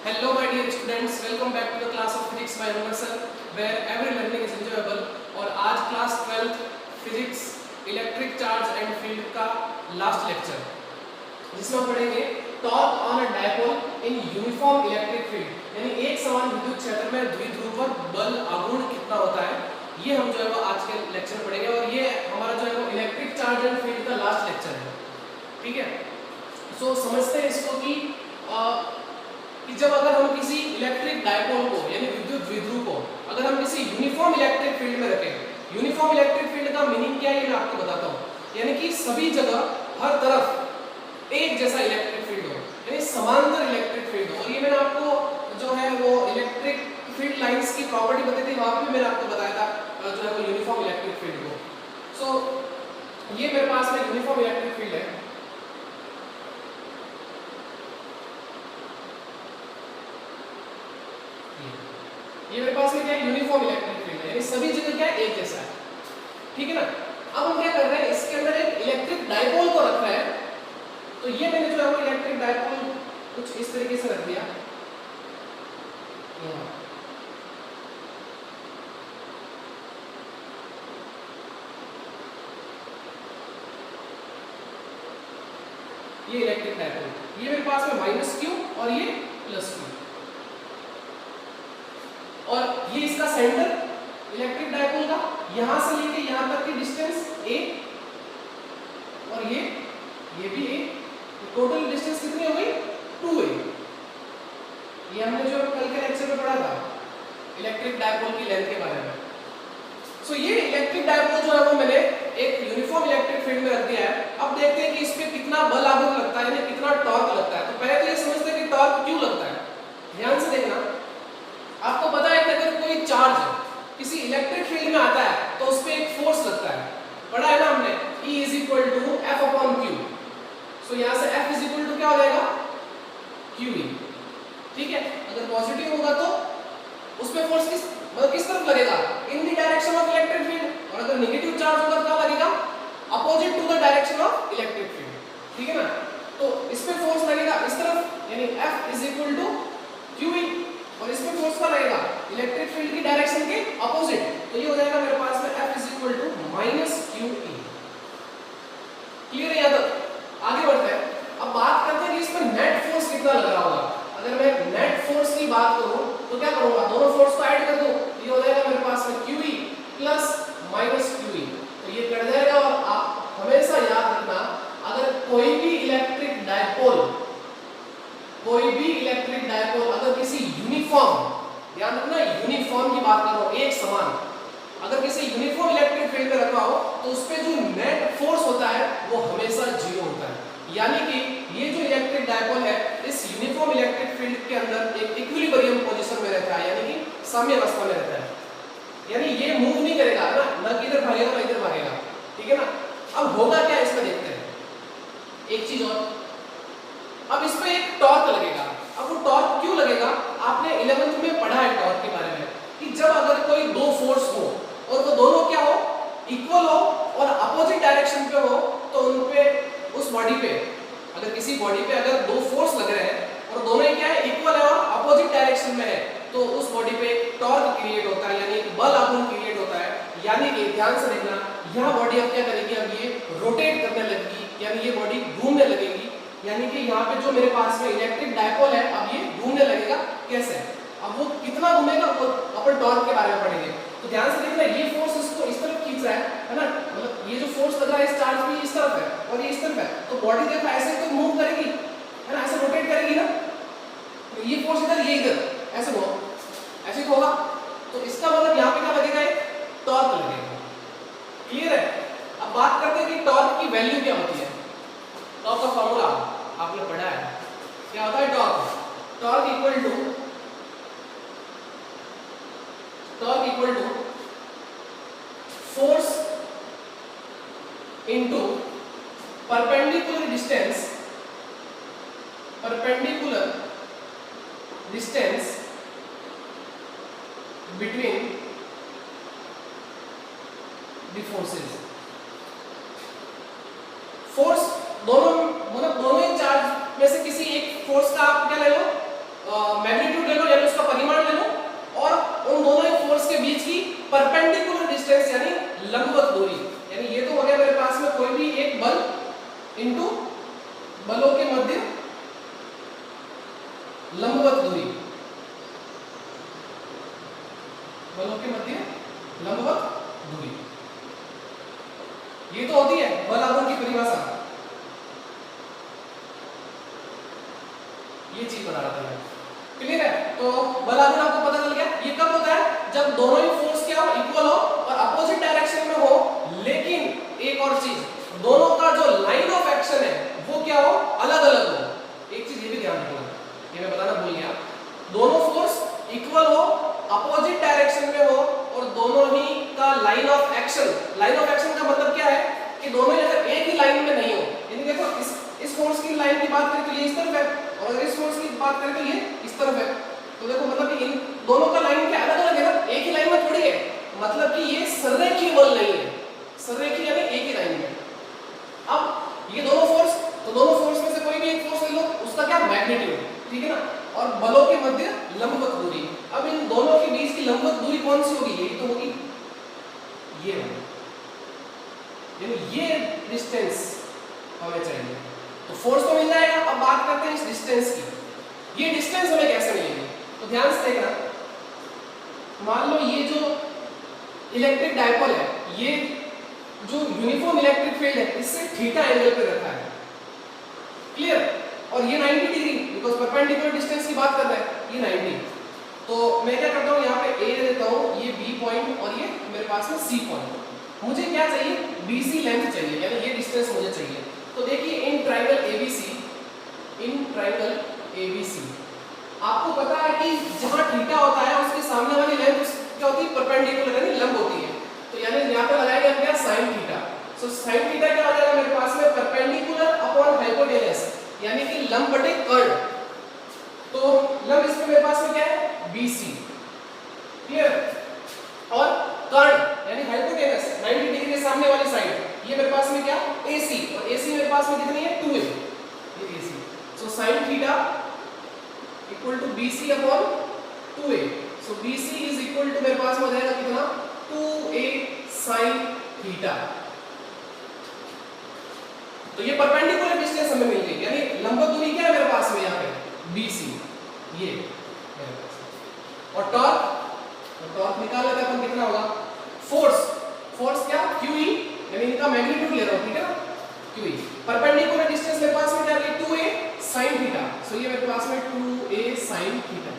Hello my dear students, welcome back to the class of physics by Roman sir, where every learning is enjoyable. और आज class 12th physics electric charge and field का last lecture, जिसमें हम पढ़ेंगे torque on a dipole in uniform electric field, यानी एक समान विद्युत क्षेत्र में द्विध्रुव पर बल आघूर्ण कितना होता है, ये हम जो है वो आज के लेक्चर में पढ़ेंगे। और ये हमारा जो है वो इलेक्ट्रिक चार्ज एंड फील्ड का लास्ट लेक्चर है, ठीक है। सो समझते हैं इसको कि जब अगर हम किसी इलेक्ट्रिक डायपोल को यानी विद्युत द्विध्रुव को अगर हम किसी यूनिफॉर्म इलेक्ट्रिक फील्ड में रखें, यूनिफॉर्म इलेक्ट्रिक फील्ड का मीनिंग क्या है ये मैं आपको बताता हूँ। यानी कि सभी जगह हर तरफ एक जैसा इलेक्ट्रिक फील्ड हो, यानी समांतर इलेक्ट्रिक फील्ड हो। और ये मैंने आपको जो है वो इलेक्ट्रिक फील्ड लाइंस की प्रॉपर्टी बताई थी, वहां पे मैंने आपको बताया था जो है वो यूनिफॉर्म इलेक्ट्रिक फील्ड को। सो ये मेरे पास में यूनिफॉर्म इलेक्ट्रिक फील्ड है। ये मेरे पास में क्या है, यूनिफॉर्म इलेक्ट्रिक फील्ड है, यानी सभी जगह क्या है, एक जैसा है, ठीक है ना। अब हम क्या कर रहे हैं, इसके अंदर एक इलेक्ट्रिक डायपोल को रख रहे हैं। तो ये मैंने जो है वो इलेक्ट्रिक डायपोल कुछ इस तरीके से रख दिया, ये इलेक्ट्रिक डायपोल, ये मेरे पास में माइनस क्यू और ये प्लस क्यू, और ये इसका सेंटर इलेक्ट्रिक डायपोल का यहां से लेके यहां तक की डिस्टेंस a, और ये भी a, तो टोटल डिस्टेंस कितनी हो गई 2a। ये हमने जो कल के लेक्चर में पढ़ा था इलेक्ट्रिक डायपोल की लेंथ के बारे में। सो ये इलेक्ट्रिक डायपोल जो है वो मैंने एक यूनिफॉर्म इलेक्ट्रिक फील्ड में रख दिया है। अब देखते हैं कि इस पे कितना बल आघूर्ण लगता है, यानी कितना टॉर्क लगता है। तो पहले तो ये समझते हैं कि टॉर्क क्यों लगता है। ध्यान से देखना, आपको पता है कि अगर कोई चार्ज किसी इलेक्ट्रिक फील्ड में आता है तो उस पे एक फोर्स लगता है, पढ़ा है ना हमने, E = F/Q। सो यहां से F = क्या हो जाएगा, QE, ठीक है। अगर पॉजिटिव होगा तो उस पे फोर्स किस तरफ लगेगा, in the direction of electric field, और अगर नेगेटिव चार्ज होगा तो क्या लगेगा, opposite to the direction of electric field, ठीक है ना। तो इस पे फोर्स लगेगा इस तरफ, यानी F = QE, और इसमें फोर्स क्या लगेगा, इलेक्ट्रिक फील्ड की डायरेक्शन के अपोजिट। तो ये हो जाएगा मेरे पास में F = -QE। क्लियर है यहाँ तक? आगे बढ़ते हैं। अब बात करते हैं कि इसमें नेट फोर्स कितना लग रहा होगा। अगर मैं नेट फोर्स की बात करूं तो क्या करूंगा, दोनों फोर्स को ऐड कर दूं, ये हो जाएगा मेरे पास में QE + -QE। तो ये कट जाएगा। और आप हमेशा याद रखना, अगर कोई भी इलेक्ट्रिक डायपोल अगर किसी यूनिफॉर्म, ध्यान रखना यूनिफॉर्म की बात कर रहा हूं, एक समान, अगर किसी यूनिफॉर्म इलेक्ट्रिक फील्ड में रखा हो तो उस पे जो नेट फोर्स होता है वो हमेशा 0 होता है। यानी कि ये जो इलेक्ट्रिक डायपोल है इस यूनिफॉर्म इलेक्ट्रिक फील्ड के अंदर एक इक्विलिब्रियम पोजीशन में रहता है, यानी कि साम्य अवस्था में रहता है, यानी ये मूव नहीं करेगा ना किधर भागेगा ना इधर भागेगा, ठीक है ना। अब होगा क्या, इसमें देखते हैं एक चीज और। अब इस पे एक टॉर्क लगेगा। अब वो टॉर्क क्यों लगेगा, आपने 11th में पढ़ा है टॉर्क के बारे में, कि जब अगर कोई दो फोर्स हो और वो दोनों क्या हो, इक्वल हो और अपोजिट डायरेक्शन पे हो, तो उन पे उस बॉडी पे, अगर किसी बॉडी पे अगर दो फोर्स लग रहे हैं और दोनों क्या है, इक्वल है और अपोजिट डायरेक्शन में है, तो उस बॉडी पे टॉर्क क्रिएट होता है, यानी बल आघूर्ण क्रिएट होता है। यानी कि ध्यान से देखना, यह बॉडी अब क्या करेगी, अब ये रोटेट करने लगेगी, यानी ये बॉडी घूमने लगेगी। यानी कि यहाँ पे जो मेरे पास में इलेक्ट्रिक डायपोल है अब ये घूमने लगेगा। कैसे, अब वो कितना घूमेगा वो अपन टॉर्क के बारे में पढ़ेंगे। तो ध्यान से देखना, ये फोर्स इसको इस तरफ खींच रहा है ना, मतलब ये जो फोर्स लग रहा है इस चार्ज पे इस तरफ है और ये इस तरफ है, तो बॉडी देखो ऐसे तो मूव करेगी, है ना, ऐसे रोटेट करेगी ना। तो ये फोर्स इधर, ये इधर, ऐसे हो, ऐसे तो होगा। तो इसका मतलब यहाँ पे क्या लगेगा, एक टॉर्क लगेगा। क्लियर है? अब बात करते हैं कि टॉर्क की वैल्यू क्या होती है। टॉर्क का फॉर्मूला आपने पढ़ा है, क्या होता है torque, torque equal to force into perpendicular distance between the forces. Force दोनों, मतलब दोनों ही चार्ज में से किसी एक फोर्स का आप क्या ले लो, लंबवत दूरी, बलों के मध्य लंबवत दूरी, ये तो होती है बल आघूर्ण की परिभाषा। ये चीज बता रहा था, क्लियर है? तो बल आघूर्ण आपको पता चल गया। ये कब होता है? जब दोनों ही फोर्स क्या हो, इक्वल हो और अपोजिट डायरेक्शन में हो। लेकिन एक और चीज, दोनों का जो लाइन ऑफ एक्शन है वो क्या हो, अलग अलग हो। एक चीज ये भी ध्यान रखना, ये मैं बताना भूल गया, दोनों फोर्स इक्वल हो, अपोजिट डायरेक्शन में हो और दोनों ही का line of action, line of action का मतलब क्या है कि दोनों अगर एक ही लाइन में नहीं हो, यानी देखो इस फोर्स की लाइन की बात करें तो ये इस तरफ है और अगर इस फोर्स की बात करें तो ये इस तरफ है। तो देखो मतलब कि इन दोनों का लाइन क्या अलग अलग है ना, एक ही लाइन में थोड़ी है। मतलब कि ये संरेखीय बल नहीं है, संरेखीय यानी एक ही लाइन में। अब ये दोनों फोर्स, तो दोनों फोर्स में से कोई भी एक फोर्स ले लो, उसका क्या मैग्नीट्यूड, ठीक है ना, और बलों के मध्य लंबवत दूरी। अब इन दोनों के बीच की लंबवत दूरी कौन सी होगी? यही तो होगी, ये होगी, यानी ये डिस्टेंस हमें चाहिए। तो फोर्स तो मिल जाएगा। अब बात करते हैं इस डिस्टेंस की, ये डिस्टेंस हमें कैसे मिलेगी? तो ध्यान से देखना, मान लो ये जो इलेक्ट्रिक डायपोल है, ये जो यूनिफॉर्म इलेक्ट्रिक फील्ड है इससे थीटा एंगल पे रखा है, क्लियर? और ये 90 डिग्री, बिकॉज़ परपेंडिकुलर डिस्टेंस की बात कर रहा है, ये 90। तो मैं क्या करता हूँ, यहाँ पे ए देता हूँ, ये बी पॉइंट और ये मेरे पास में सी पॉइंट। मुझे क्या चाहिए? बीसी लेंथ चाहिए, यानी ये डिस्टेंस मुझे चाहिए। तो देखिए in triangle ABC, in triangle ABC आपको पता है कि जहां थीटा होता है उसके सामने वाली लेंथ क्या होती है? परपेंडिकुलर यानी लंब होती है। तो यानी यहां पे लगाएंगे हम क्या? sin theta. So sin theta क्या हो जाएगा मेरे पास में? परपेंडिकुलर अपॉन हाइपोटेनस, यानी कि लंब बटे कर्ण। तो लंब इसमें मेरे पास में क्या है? BC, clear? और कर्ण यानी हाइपोटेनस 90 डिग्री के सामने वाली साइड, ये मेरे पास में क्या? AC, और AC मेरे पास में कितनी है? 2a, ये AC। So sin theta equal to BC upon 2a। So BC is equal to मेरे पास में हो जाएगा कितना? 2a sin theta. तो ये परपेंडिकुलर डिस्टेंस हमें मिल गई, यानी लंबवत दूरी क्या है मेरे पास में? यहाँ पे BC, ये मेरे पास। और टॉर्क, तो टॉर्क निकाल लेते हैं अपन, कितना होगा? फोर्स, फोर्स क्या? QE, यानी इनका मैग्नीट्यूड ले रहा हूं, ठीक है ना, QE। परपेंडिकुलर डिस्टेंस मेरे पास में क्या है? 2a sin theta. सो ये मेरे पास में 2a sin थीटा।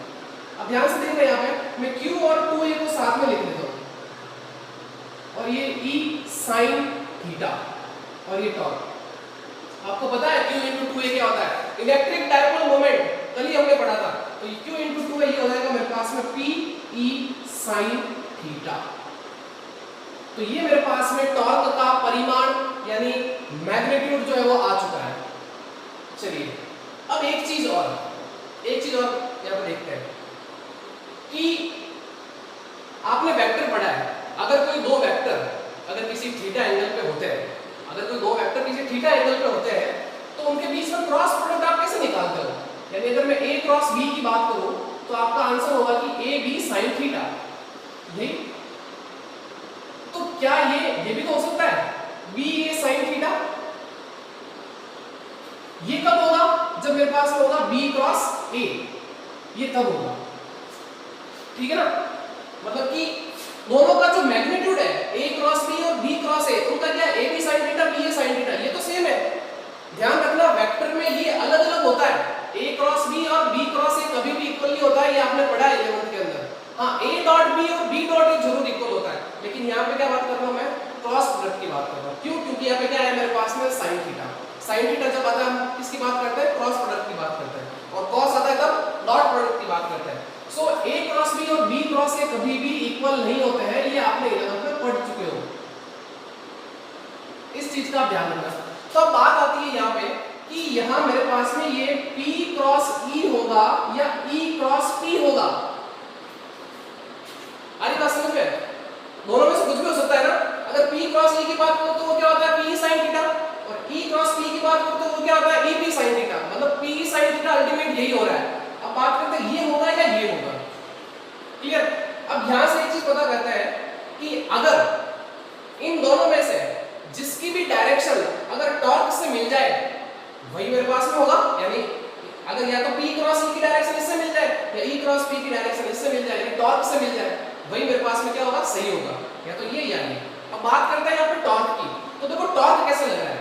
अब ध्यान से देखना, यहाँ पे मैं Q और 2a को साथ में लिख देता हूँ, और ये E sin थीटा, और ये टॉर्क। आपको पता है Q into 2a क्या होता है? इलेक्ट्रिक डायपोल मोमेंट, कल ही हमने पढ़ा था। तो Q into 2a ये हो जाएगा मेरे पास में P E sin थीटा। तो ये मेरे पास में टॉर्क का परिमाण यानी मैग्नीट्यूड जो है वो आ चुका है। चलिए अब एक चीज और यहाँ पर देखते हैं कि आपने वेक्टर पढ़ा है। अगर कोई दो वेक्टर अगर किसी थीटा एंगल पे होते हैं, अगर कोई दो वेक्टर किसी थीटा एंगल पे होते हैं, तो उनके बीच में क्रॉस प्रोडक्ट आप कैसे निकालते हो? यानी अगर मैं a क्रॉस b की बात करूं तो आपका आंसर होगा कि a b sin थीटा। यही तो क्या ये भी तो हो सकता है b a sin थीटा। ये कब होगा? जब मेरे पास होगा b क्रॉस a, ये तब होगा, ठीक है ना। मतलब कि दोनों का जो मैग्नीट्यूड है a क्रॉस b और b क्रॉस a, उनका क्या है? a b sin theta b a sin theta, ये तो सेम है। ध्यान रखना वेक्टर में ये अलग अलग होता है, a क्रॉस b और b क्रॉस a कभी भी इक्वल नहीं होता है, ये आपने पढ़ा है 11th के अंदर। हाँ a डॉट b और b डॉट a जरूर इक्वल होता है, लेकिन यहाँ पे क्या बात कर रहा हूँ मैं? क्रॉस प्रोडक्ट की बात कर रहा हूँ। क्यों? क्योंकि यहाँ पे क्या है मेरे पास में sin थीटा। sin थीटा जब आता है हम किसकी बात करते हैं? क्रॉस प्रोडक्ट की बात करते हैं, और cos आता है तब डॉट प्रोडक्ट की बात करते हैं। सो a क्रॉस b और b क्रॉस a कभी भी इक्वल नहीं होते हैं, ये आपने 11th में पढ़ चुके हो, इस चीज का ध्यान रखना। तो अब बात आती है यहाँ पे कि यहाँ मेरे पास में ये p क्रॉस e होगा या e क्रॉस p होगा। अरे बात समझ में? दोनों में से कुछ भी हो सकता है ना। अगर p क्रॉस e की बात करो तो वो क्या होता है? p sin थीटा, और e क्रॉस p की बात करो तो वो क्या होता है? e p sin theta. मतलब p sin थीटा अल्टीमेट यही हो रहा है। अब बात करते हैं ये होगा या ये होगा, क्लियर? अब यहां से एक चीज पता करते हैं कि अगर इन दोनों में से जिसकी भी डायरेक्शन अगर टॉर्क से मिल जाए वही मेरे पास में होगा, यानी अगर या तो p क्रॉस e की डायरेक्शन इससे या ई क्रॉस पी की डायरेक्शन इससे मिल जाए, यानी टॉर्क से मिल जाए, वही मेरे पास में क्या होगा, सही होगा, या तो ये या ये। अब बात करते हैं यहाँ पे टॉर्क की। तो देखो टॉर्क कैसे लग रहा है,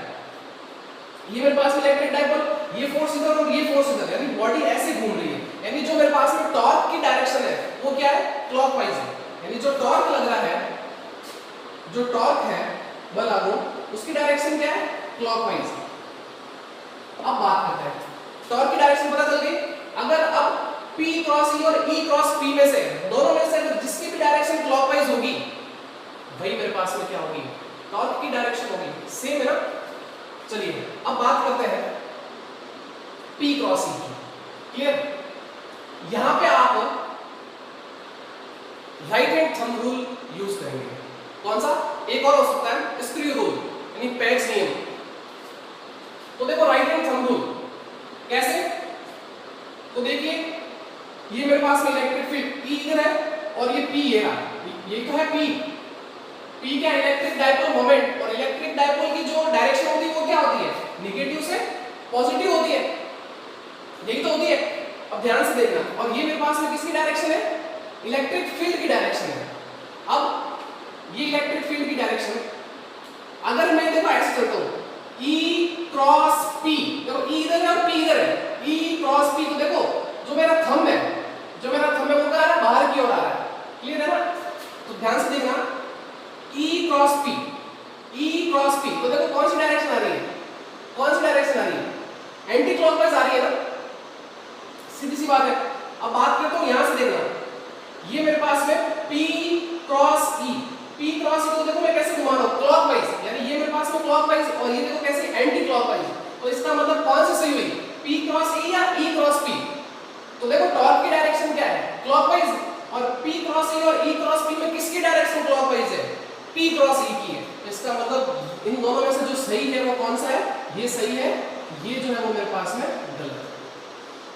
ये मेरे पास में इलेक्ट्रिक डाइपोल, ये फोर्स इधर और ये फोर्स इधर, यानी बॉडी ऐसे घूम रही है, यानी जो मेरे पास में टॉर्क की डायरेक्शन है वो क्या है, क्लॉकवाइज है, यानी जो टॉर्क लग रहा है, जो टॉर्क है बल आघूर्ण, उसकी डायरेक्शन क्या है, क्लॉकवाइज। अब बात करते हैं टॉर्क की डायरेक्शन पता चल गई। अगर अब P क्रॉस E और E क्रॉस P में से दोनों में से अगर जिसकी भी डायरेक्शन क्लॉकवाइज होगी वही मेरे पास में क्या होगी, टॉर्क की डायरेक्शन होगी, सेम है ना। चलिए अब बात करते हैं P क्रॉस E की, क्लियर। यहां पे आप right hand thumb rule use करेंगे। कौन सा, एक और हो सकता है स्क्रू रूल, यानी पेग्स नियम। तो देखो राइट हैंड थंब रूल कैसे, तो देखिए ये मेरे पास में इलेक्ट्रिक फील्ड E इधर है और ये P ये रहा, ये तो है P क्या, इलेक्ट्रिक डाइपोल मोमेंट, और इलेक्ट्रिक डाइपोल की जो डायरेक्शन होती है वो क्या होती है, नेगेटिव से पॉजिटिव होती है, यही तो होती है। अब ध्यान से देखना, और ये मेरे पास में किसकी डायरेक्शन है, इलेक्ट्रिक फील्ड की डायरेक्शन है। अब ये इलेक्ट्रिक फील्ड की डायरेक्शन अगर मैं देखो ऐसे चलता हूं E क्रॉस P, देखो E इधर है और P इधर है, E क्रॉस P, तो देखो जो मेरा थंब है, वो कहाँ आ रहा है, बाहर की ओर आ रहा है, क्लियर है ना। तो ध्यान से देखना E क्रॉस P, तो देखो कौन सी डायरेक्शन आ रही है, कौन सी डायरेक्शन आ रही है, एंटी क्लॉकवाइज आ रही है ना, सीधी सी बात है। अब बात करता हूं यहां से देखना, ये मेरे पास में P क्रॉस E, तो देखो मैं कैसे घुमा रहा हूं, क्लॉकवाइज, यानी ये मेरे पास में क्लॉकवाइज और ये देखो कैसे एंटी क्लॉकवाइज। तो इसका मतलब कौन सी सही हुई, P क्रॉस E या E क्रॉस P। तो देखो टॉर्क की डायरेक्शन क्या है, क्लॉकवाइज, और P क्रॉस E और E क्रॉस P में किसकी डायरेक्शन क्लॉकवाइज है, P क्रॉस E की है। इसका मतलब इन दोनों में से जो सही है वो कौन सा है, ये सही है, ये जो है वो मेरे पास में गलत है।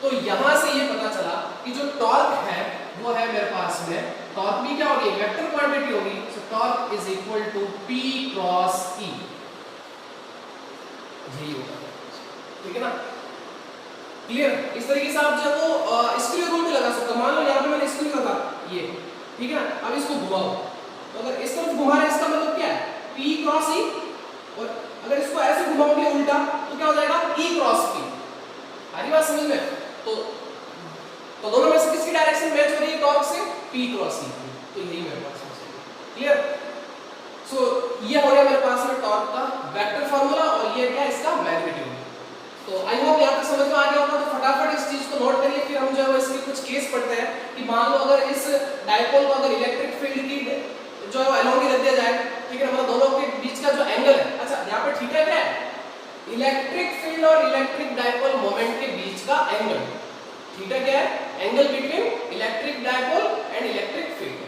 तो यहां से ये पता चला कि जो टॉर्क है वो है मेरे पास में, टॉर्क भी क्या होगी, वेक्टर क्वांटिटी होगी। So torque is equal to P cross E, यही होगा, ठीक है ना, क्लियर। इस तरीके से आप जो वो स्क्रू रूल भी लगा सकते हो। मान लो यहाँ पे मैंने स्क्रू लगा ये, ठीक है ना, अब इसको घुमाओ, तो अगर इस तरफ घुमा रहे इसका मतलब क्या है, P क्रॉस E, और अगर इसको ऐसे घुमाओगे उल्टा तो क्या हो जाएगा, E क्रॉस P। सारी बात समझ में, तो दोनों में से किसकी डायरेक्शन मैच हो रही है, टॉर्क से, P क्रॉस E। तो यही मेरे पास है, क्लियर। सो ये हो गया मेरे पास में टॉर्क का वेक्टर फार्मूला, और ये क्या है इसका मैग्नीट्यूड। तो आई होप यहाँ तक समझ में आ गया होगा। तो फटाफट इस चीज को नोट करिए, फिर हम जो है इसके कुछ केस पढ़ते हैं कि मान लो अगर इस डाइपोल को अगर इलेक्ट्रिक फील्ड की जो है अलोंग ही रख दिया जाए, ठीक है, मतलब दोनों के बीच का जो एंगल है, अच्छा यहाँ पे थीटा क्या है, इलेक्ट्रिक फील्ड और इलेक्ट्रिक डाइपोल मोमेंट के बीच का एंगल, थीटा क्या है, angle between electric dipole and electric field,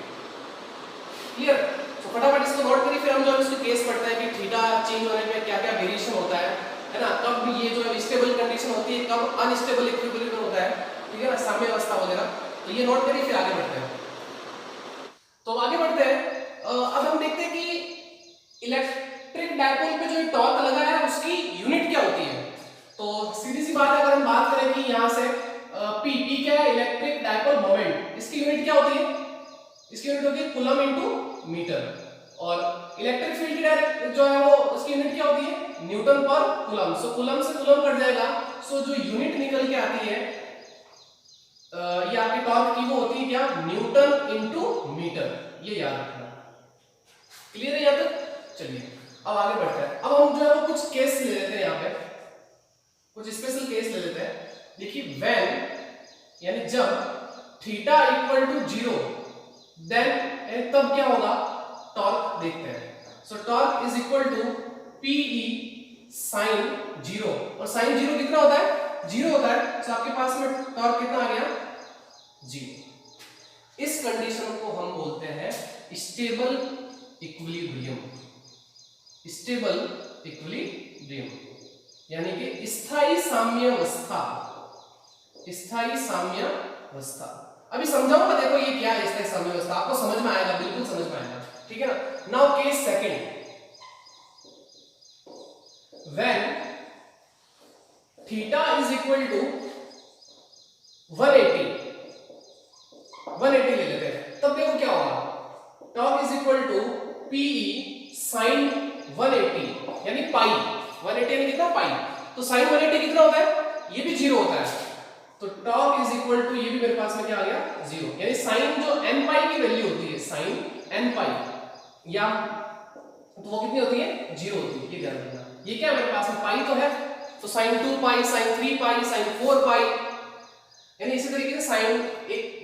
clear. तो फटाफट इसको नोट करिए, फिर हम जो है इसके केस पढ़ते हैं कि थीटा चेंज होने में क्या क्या वेरिएशन होता है ना, कब ये जो है स्टेबल कंडीशन होती है, कब अनस्टेबल इक्विलिब्रियम होता है, ठीक है ना, साम्य अवस्था वगैरह। तो ये नोट करिए, फिर आगे बढ़ते हैं। तो आगे बढ़ते हैं, अब हम देखते हैं कि इलेक्ट्रिक डाइपोल पे जो टॉर्क लगा है उसकी यूनिट क्या होती है। तो सीधी सी बात है, अगर हम बात करें कि यहाँ से P क्या है, इलेक्ट्रिक डाइपोल मोमेंट, इसकी यूनिट क्या होती है, इसकी यूनिट होती है कूलम इनटू मीटर, और इलेक्ट्रिक फील्ड की डायरेक्ट जो है वो उसकी यूनिट क्या होती है, न्यूटन पर कूलम। सो कूलम से कूलम कट जाएगा, सो जो यूनिट निकल के आती है ये आपकी टॉर्क की वो होती है क्या, न्यूटन इनटू मीटर, ये याद रखना, क्लियर है यहाँ तक। चलिए अब आगे बढ़ते हैं। अब हम जो है वो कुछ केस ले लेते हैं, यहाँ पे कुछ स्पेशल केस ले लेते हैं। देखिए व्हेन, यानी जब थीटा इक्वल टू 0, देन तब क्या होगा, टॉर्क देखते हैं। So torque is equal to PE sin 0, और sin 0 कितना होता है, 0 होता है। सो आपके पास में टॉर्क कितना आ गया, 0। इस कंडीशन को हम बोलते हैं स्टेबल इक्विलिब्रियम, स्टेबल इक्विलिब्रियम, यानी कि स्थायी साम्यावस्था, स्थायी साम्यावस्था। अभी समझाऊंगा, देखो ये क्या है स्थायी साम्यावस्था, आपको समझ में आएगा, बिल्कुल समझ में आएगा, ठीक है ना। Now case second, when theta is equal to 180, यानी कितना पाई, तो साइन 180 कितना होता है, ये भी 0 होता है, तो टॉर्क इज इक्वल टू ये भी मेरे पास में क्या आ गया 0, यानी साइन जो n पाई की वैल्यू होती है, साइन n पाई या तो वो कितनी होती है 0 होती है, ये ध्यान रखना। ये क्या मेरे पास में पाई तो है, तो साइन 2 पाई, साइन 3 पाई, साइन 4 पाई, यानी इसी तरीके से साइन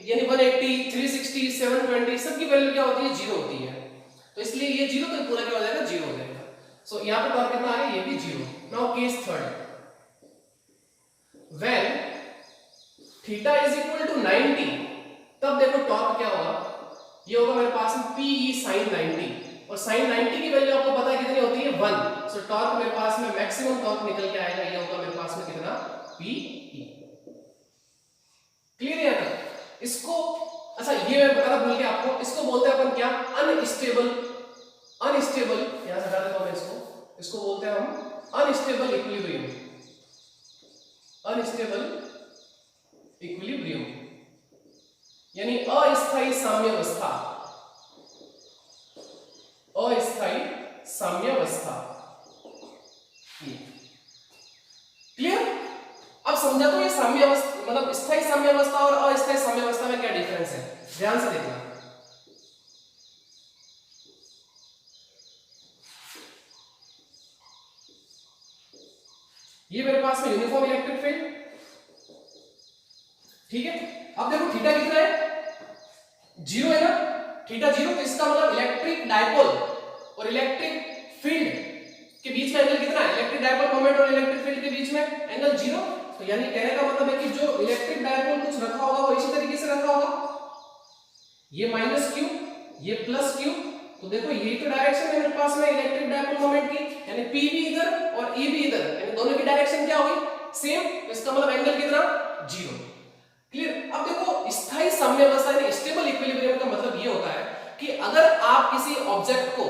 यानी 180, 360, 720 सब की वैल्यू क्या होती है 0 होती है, तो इसलिए ये 0 तो पूरा क्या हो जाएगा 0 हो जाएगा। सो यहां पे टॉर्क कितना आ गया, ये भी 0। Now case third, when theta is equal to 90, तब देखो टॉर्क क्या होगा, ये होगा मेरे पास में Pe sin 90, और sin 90 की वैल्यू आपको पता है कितनी होती है 1, सो टॉर्क मेरे पास में मैक्सिमम टॉर्क निकल के आएगा, ये होगा मेरे पास में कितना Pe। क्लियर है यहां तक? इसको अच्छा ये मैं बताना भूल गया आपको, इसको बोलते हैं अपन क्या, अनस्टेबल, अनस्टेबल यहां से हटा देता हूं मैं इसको बोलते हैं हम अनस्टेबल इक्विलिब्रियम, अनस्टेबल इक्विलिब्रियम यानी अस्थायी साम्यावस्था, अस्थायी साम्यावस्था। क्लियर? अब समझा तो ये साम्यावस्था मतलब स्थायी साम्यावस्था और अस्थायी साम्यावस्था में क्या डिफरेंस है, ध्यान से देखना। ये मेरे पास में यूनिफॉर्म इलेक्ट्रिक फील्ड, ठीक है। अब देखो थीटा कितना है 0 है ना, थीटा 0, तो इसका मतलब इलेक्ट्रिक डायपोल और इलेक्ट्रिक फील्ड के बीच में एंगल कितना है, इलेक्ट्रिक डायपोल मोमेंट और इलेक्ट्रिक फील्ड के बीच में एंगल 0, तो यानी कहने का मतलब है कि जो इलेक्ट्रिक डायपोल कुछ रखा होगा वो इसी तरीके से रखा होगा, ये माइनस क्यू, ये प्लस क्यू, तो देखो यही तो डायरेक्शन है मेरे पास में इलेक्ट्रिक डायपोल मोमेंट की, यानी P भी इधर और E भी इधर, यानी दोनों की डायरेक्शन क्या होगी सेम, तो इसका मतलब एंगल कितना 0। क्लियर? अब देखो स्थायी साम्यावस्था यानी स्टेबल इक्विलिब्रियम का मतलब ये होता है कि अगर आप किसी ऑब्जेक्ट को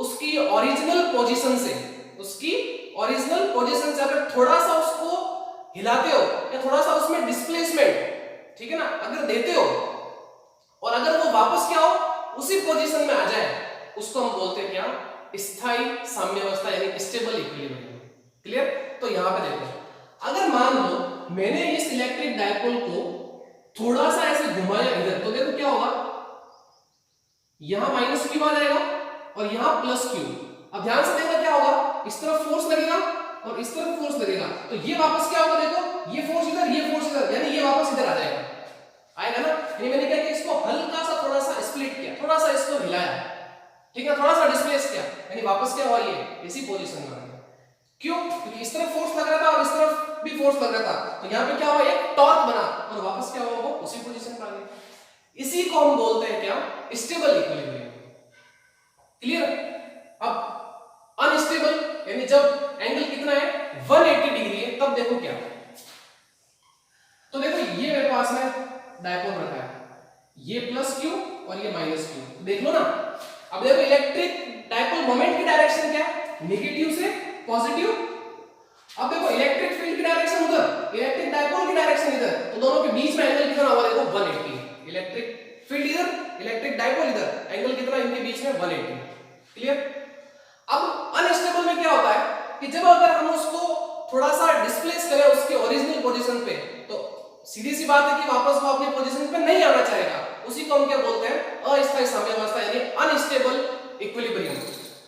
उसकी ओरिजिनल पोजीशन से, उसकी ओरिजिनल पोजीशन से अगर थोड़ा सा उसको हिलाते हो या थोड़ा सा उसमें डिस्प्लेसमेंट, ठीक है ना, अगर देते हो और अगर वो वापस क्या हो उसी पोजीशन में आ जाए, उसको हम बोलते हैं क्या, स्थायी साम्यावस्था यानी स्टेबल इक्विलिब्रियम। क्लियर? तो यहां पे देखो, अगर मान लो मैंने इस इलेक्ट्रिक डायपोल को थोड़ा सा ऐसे घुमाया इधर, तो देखो क्या होगा, यहां माइनस क्यू आ जाएगा और यहां प्लस क्यू। अब ध्यान से देखना क्या होगा, इस तरफ फोर्स लगेगा और इस तरफ फोर्स लगेगा, तो ये वापस क्या होगा, देखो ये फोर्स इधर, ये फोर्स इधर, यानी ये वापस इधर आ जाएगा, आएगा ना। यानी मैंने क्या किया, इसको हल्का सा थोड़ा सा स्प्लिट किया, थोड़ा सा इसको हिलाया, ठीक है, थोड़ा सा डिस्प्लेस किया, यानी वापस क्या हुआ, ये इसी पोजीशन में आ गया। क्यों? क्योंकि इस तरफ फोर्स लग रहा था और इस तरफ भी फोर्स लग रहा था, तो यहां पे क्या हुआ, एक टॉर्क बना और वापस क्या हुआ, वो उसी पोजीशन पर आ गया। इसी को हम बोलते हैं क्या, स्टेबल इक्विलिब्रियम। क्लियर? अब अनस्टेबल यानी जब एंगल कितना है 180 डिग्री है, तब देखो क्या, तो देखो ये मेरे पास में डायपोल रखा है, ये प्लस क्यू और ये माइनस क्यू, देख लो ना। अब देखो इलेक्ट्रिक डायपोल मोमेंट की डायरेक्शन क्या है, नेगेटिव से पॉजिटिव। अब देखो इलेक्ट्रिक फील्ड की डायरेक्शन उधर, इलेक्ट्रिक डायपोल की डायरेक्शन इधर, तो दोनों के बीच में एंगल कितना होगा, देखो 180। इलेक्ट्रिक फील्ड इधर, इलेक्ट्रिक डायपोल इधर, एंगल कितना इनके बीच में 180। क्लियर? अब अनस्टेबल में क्या होता है कि जब अगर हम उसको थोड़ा सा डिस्प्लेस करें उसके ओरिजिनल पोजीशन पे, तो सीधी सी बात है कि वापस वो अपनी पोजीशन पे नहीं आना चाहेगा, उसी को हम क्या बोलते हैं, अस्थायी साम्यावस्था यानी अनस्टेबल इक्विलिब्रियम।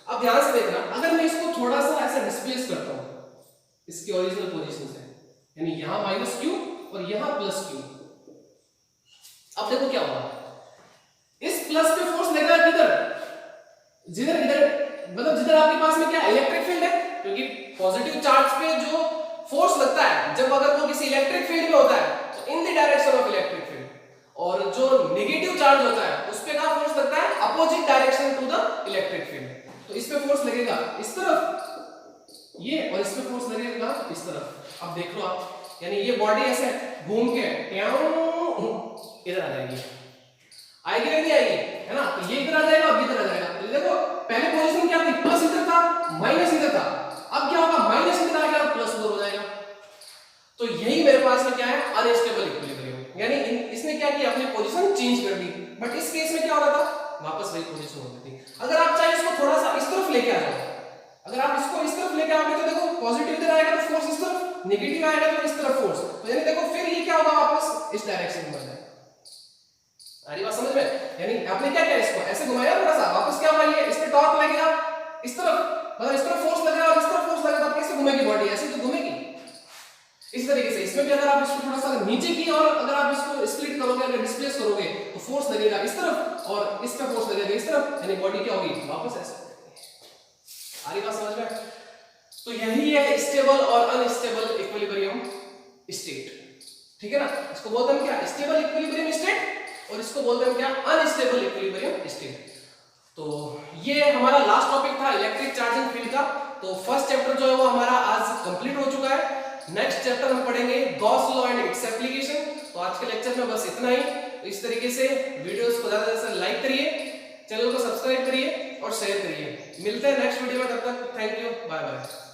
अब ध्यान से देखना, अगर मैं इसको थोड़ा सा ऐसा डिस्प्लेस करता हूं इसकी ओरिजिनल पोजीशन से, यानी यहां माइनस क्यू और यहां प्लस क्यू, अब देखो क्या होगा, इस प्लस पे फोर्स लगेगा किधर, जिधर इधर, मतलब जिधर आपके पास में क्या इलेक्ट्रिक फील्ड है, क्योंकि पॉजिटिव चार्ज पे जो फोर्स लगता है जब अगर वो किसी इलेक्ट्रिक फील्ड में होता है तो इन the direction of electric field, और जो नेगेटिव चार्ज होता है उस पे कहां फोर्स लगता है, opposite direction to the electric field, तो इस पे फोर्स लगेगा इस तरफ ये, और इस पे फोर्स लगेगा इस तरफ। अब देख लो आप, यानी ये बॉडी ऐसे घूम के इधर आ जाएगी, आएगी नहीं आएगी, है ना, तो ये इधर आ जाएगा, अब इधर आ जाएगा। तो देखो पहले पोजीशन क्या थी, प्लस इधर था, माइनस इधर था, अब क्या होगा, माइनस इधर आ गया, प्लस उधर हो जाएगा। तो यही मेरे पास में क्या है, अनस्टेबल इक्विलिब्रियम, यानी इसने क्या किया, अपनी पोजीशन चेंज कर दी, बट इस केस में क्या हो रहा था, वापस वही पोजीशन हो गई थी। अगर आप चाहे इसको थोड़ा सा इस तरफ लेके आ जाओ, अगर आप इसको इस तरफ लेके आओगे तो देखो पॉजिटिव इधर आएगा तो फोर्स इस तरफ, नेगेटिव आएगा तो इस तरफ फोर्स, तो यानी देखो फिर ये क्या होगा वापस इस डायरेक्शन में बढ़ जाएगा। आ रही बात समझ में? यानी आपने क्या किया, इसको ऐसे घुमाया थोड़ा सा, वापस क्या हुआ, ये इस पे टॉर्क लगेगा इस तरफ, मतलब इस तरफ फोर्स लगेगा और इस तरफ फोर्स लगेगा, तो कैसे घूमेगी बॉडी, ऐसे तो घूमेगी। इस तरीके से इसमें भी अगर आप इसको थोड़ा सा नीचे की और अगर आप इसको स्प्लिट करोगे, अगर डिस्प्लेस करोगे तो फोर्स लगेगा इस तरफ और इस पे फोर्स लगेगा इस तरफ, यानी बॉडी क्या होगी वापस ऐसे। आ रही बात समझ में? तो यही है स्टेबल और अनस्टेबल इक्विलिब्रियम स्टेट, ठीक है ना। इसको बोलते हैं क्या, स्टेबल इक्विलिब्रियम स्टेट, और इसको बोलते हैं क्या, अनस्टेबल इक्विलिब्रियम स्टेट। तो ये हमारा लास्ट टॉपिक था इलेक्ट्रिक चार्जिंग फील्ड का। तो फर्स्ट चैप्टर जो है वो हमारा आज कंप्लीट हो चुका है। नेक्स्ट चैप्टर में पढ़ेंगे Gauss law and its application. तो आज के लेक्चर में बस इतना ही। तो इस तरीके से वीडियोस को ज्यादा से लाइक करिए, चैनल को सब्सक्राइब करिए और शेयर करिए। मिलते हैं नेक्स्ट वीडियो में, तब तक थैंक यू, बाय बाय।